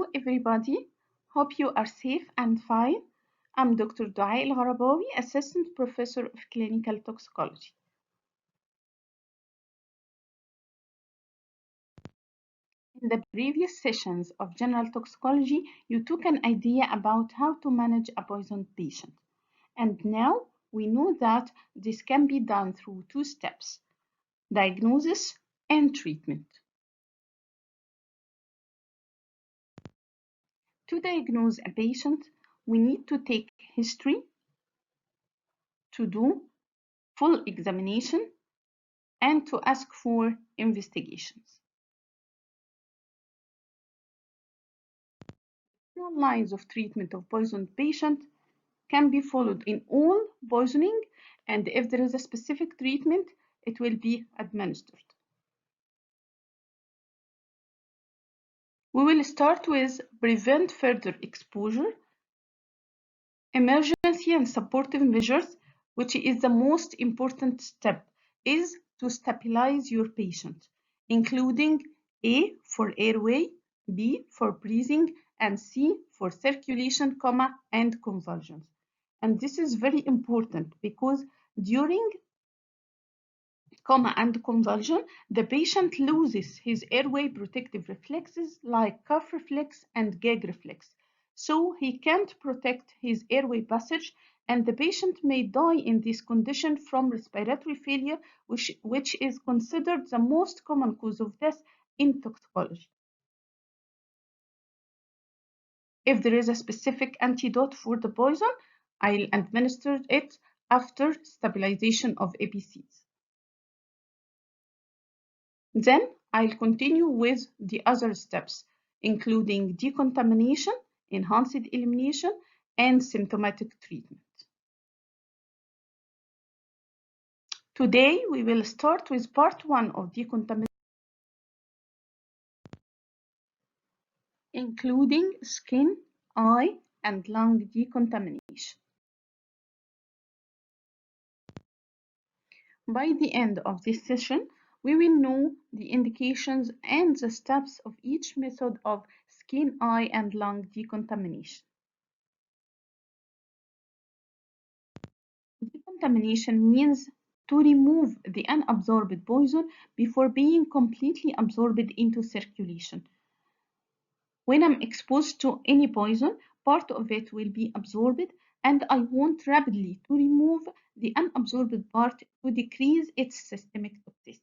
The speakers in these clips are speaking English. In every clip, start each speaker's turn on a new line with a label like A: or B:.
A: Hello, everybody. Hope you are safe and fine. I'm Dr. Dua El Gharabawi, Assistant Professor of Clinical Toxicology. In the previous sessions of general toxicology, you took an idea about how to manage a poisoned patient. And now we know that this can be done through two steps: diagnosis and treatment. To diagnose a patient, we need to take history, to do full examination, and to ask for investigations. Several lines of treatment of poisoned patient can be followed in all poisoning, and if there is a specific treatment, it will be administered. We will start with prevent further exposure, emergency and supportive measures, which is the most important step, is to stabilize your patient, including A for airway, B for breathing, and C for circulation, and convulsions. And this is very important because during and convulsion, the patient loses his airway protective reflexes like cough reflex and gag reflex. So he can't protect his airway passage, and the patient may die in this condition from respiratory failure, which is considered the most common cause of death in toxicology. If there is a specific antidote for the poison, I'll administer it after stabilization of ABCs. Then I'll continue with the other steps, including decontamination, enhanced elimination, and symptomatic treatment. Today, we will start with part 1 of decontamination, including skin, eye, and lung decontamination. By the end of this session, we will know the indications and the steps of each method of skin, eye, and lung decontamination. Decontamination means to remove the unabsorbed poison before being completely absorbed into circulation. When I'm exposed to any poison, part of it will be absorbed, and I want rapidly to remove the unabsorbed part to decrease its systemic toxicity.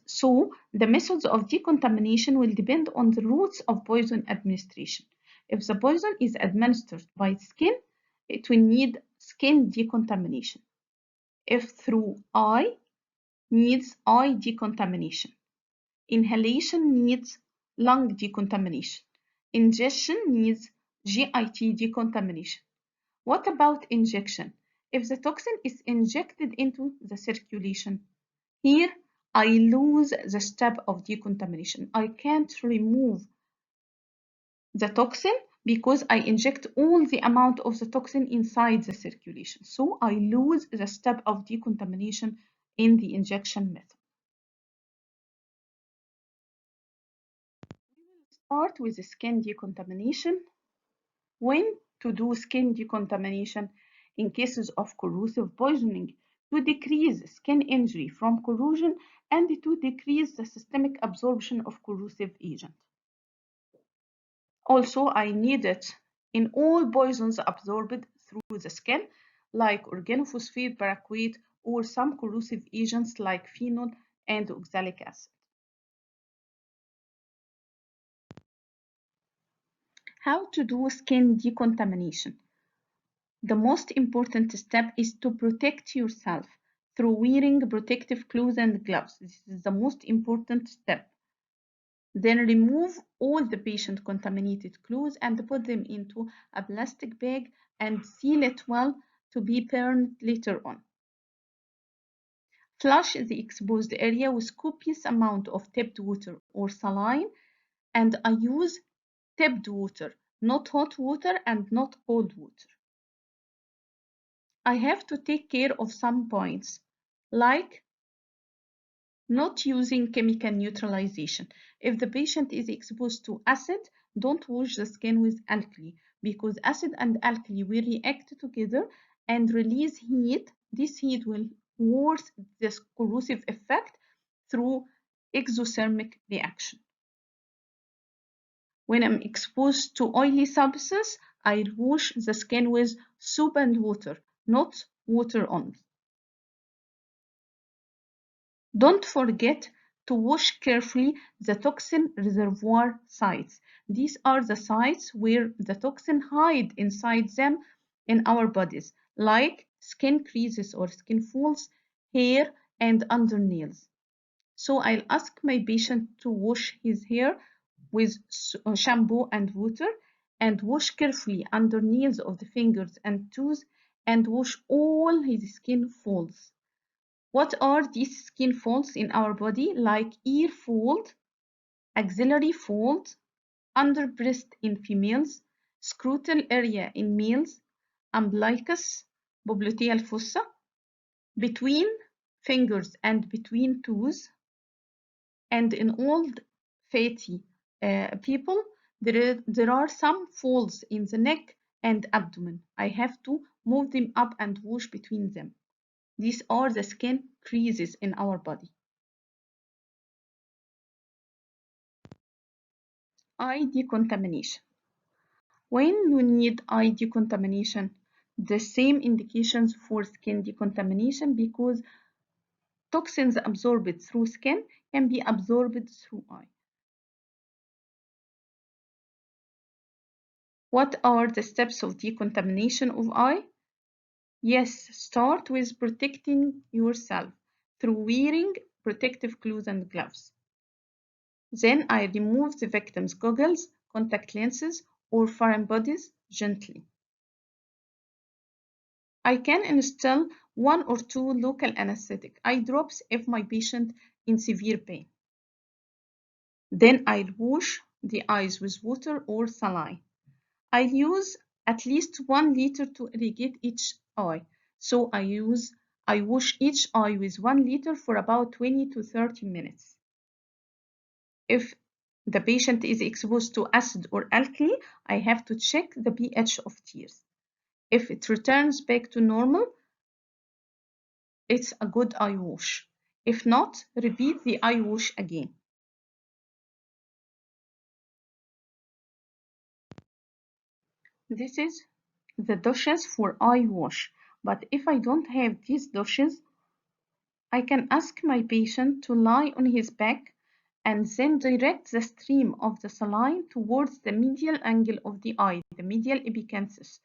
A: So the methods of decontamination will depend on the routes of poison administration. If the poison is administered by skin, it will need skin decontamination. If through eye, needs eye decontamination. Inhalation needs lung decontamination. Ingestion needs GIT decontamination. What about injection? If the toxin is injected into the circulation, here I lose the step of decontamination. I can't remove the toxin because I inject all the amount of the toxin inside the circulation. So I lose the step of decontamination in the injection method. We will start with the skin decontamination. When to do skin decontamination? In cases of corrosive poisoning, to decrease skin injury from corrosion and to decrease the systemic absorption of corrosive agent. Also, I need it in all poisons absorbed through the skin, like organophosphate paraquat or some corrosive agents like phenol and oxalic acid. How to do skin decontamination? The most important step is to protect yourself through wearing protective clothes and gloves. This is the most important step. Then remove all the patient contaminated clothes and put them into a plastic bag and seal it well to be burned later on. Flush the exposed area with copious amount of tipped water or saline, and I use tipped water, not hot water and not cold water. I have to take care of some points, like Not using chemical neutralization. If the patient is exposed to acid, don't wash the skin with alkali because acid and alkali will react together and release heat. This heat will worsen this corrosive effect through exothermic reaction. When I'm exposed to oily substances, I wash the skin with soap and water, not water only. Don't forget to wash carefully the toxin reservoir sites. These are the sites where the toxin hide inside them in our bodies, like skin creases or skin folds, hair, and under nails. So I'll ask my patient to wash his hair with shampoo and water and wash carefully under nails of the fingers and toes and wash all his skin folds. What are these skin folds in our body? Like ear fold, axillary fold, under breast in females, scrotal area in males, umbilicus, popliteal fossa, between fingers and between toes, and in old fatty people, there are some folds in the neck and abdomen. I have to move them up and wash between them. These are the skin creases in our body. Eye decontamination. When you need eye decontamination, the same indications for skin decontamination because toxins absorbed through skin can be absorbed through eye. What are the steps of decontamination of eye? Yes, start with protecting yourself through wearing protective clothes and gloves. Then I remove the victim's goggles, contact lenses, or foreign bodies gently. I can install 1 or 2 local anesthetic eye drops if my patient in severe pain. Then I'll wash the eyes with water or saline. I use at least 1 liter to irrigate each eye. So I wash each eye with 1 liter for about 20 to 30 minutes. If the patient is exposed to acid or alkali, I have to check the pH of tears. If it returns back to normal, it's a good eye wash. If not, repeat the eye wash again. This is the douches for eye wash. But if I don't have these douches, I can ask my patient to lie on his back and then direct the stream of the saline towards the medial angle of the eye, the medial epicanthus,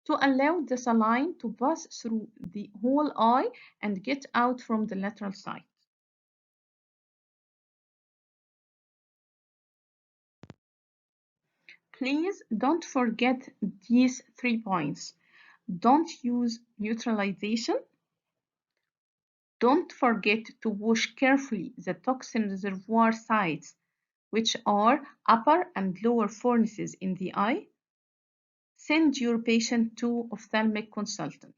A: to allow the saline to pass through the whole eye and get out from the lateral side. Please don't forget these 3 points. Don't use neutralization. Don't forget to wash carefully the toxin reservoir sites, which are upper and lower fornices in the eye. Send your patient to ophthalmic consultant.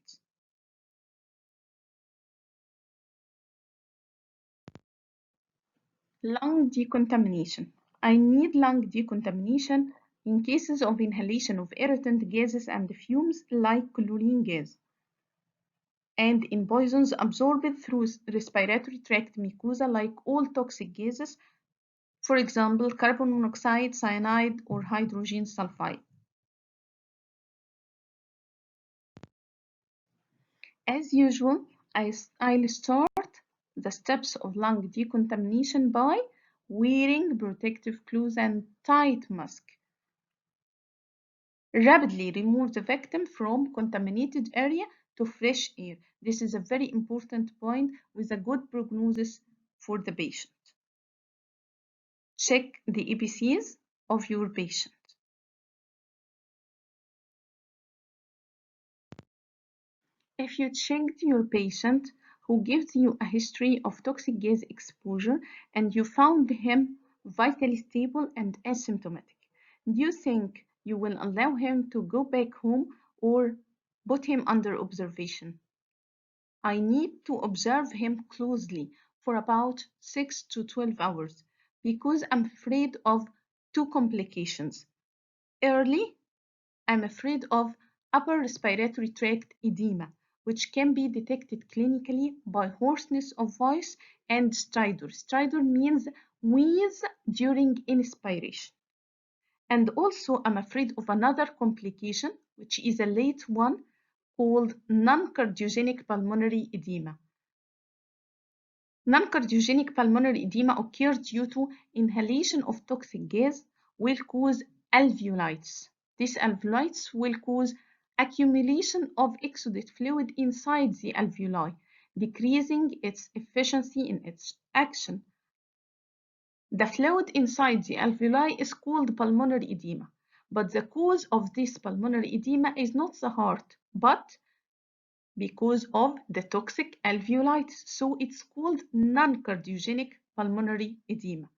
A: Lung decontamination. I need lung decontamination in cases of inhalation of irritant gases and fumes like chlorine gas, and in poisons absorbed through respiratory tract mucosa like all toxic gases, for example, carbon monoxide, cyanide, or hydrogen sulfide. As usual, I'll start the steps of lung decontamination by wearing protective clothes and tight mask. Rapidly remove the victim from contaminated area to fresh air. This is a very important point with a good prognosis for the patient. Check the EPCs of your patient. If you checked your patient who gives you a history of toxic gas exposure and you found him vitally stable and asymptomatic, do you think you will allow him to go back home or put him under observation? I need to observe him closely for about 6 to 12 hours because I'm afraid of two complications. Early, I'm afraid of upper respiratory tract edema, which can be detected clinically by hoarseness of voice and stridor. Stridor means wheeze during inspiration. And also, I'm afraid of another complication, which is a late one, called non-cardiogenic pulmonary edema. Non-cardiogenic pulmonary edema occurs due to inhalation of toxic gas will cause alveolitis. These alveolitis will cause accumulation of exudate fluid inside the alveoli, decreasing its efficiency in its action. The fluid inside the alveoli is called pulmonary edema, but the cause of this pulmonary edema is not the heart, but because of the toxic alveolitis. So it's called non-cardiogenic pulmonary edema.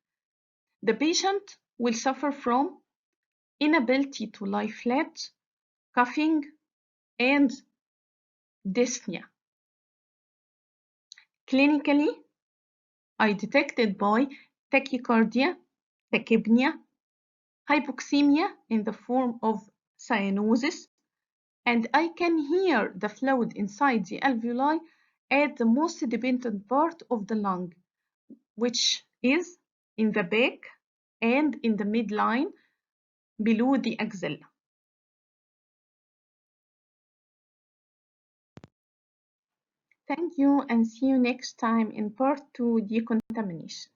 A: The patient will suffer from inability to lie flat, coughing, and dyspnea. Clinically, I detected by tachycardia, tachypnea, hypoxemia in the form of cyanosis, and I can hear the fluid inside the alveoli at the most dependent part of the lung, which is in the back and in the midline below the axilla. Thank you and see you next time in part 2 decontamination.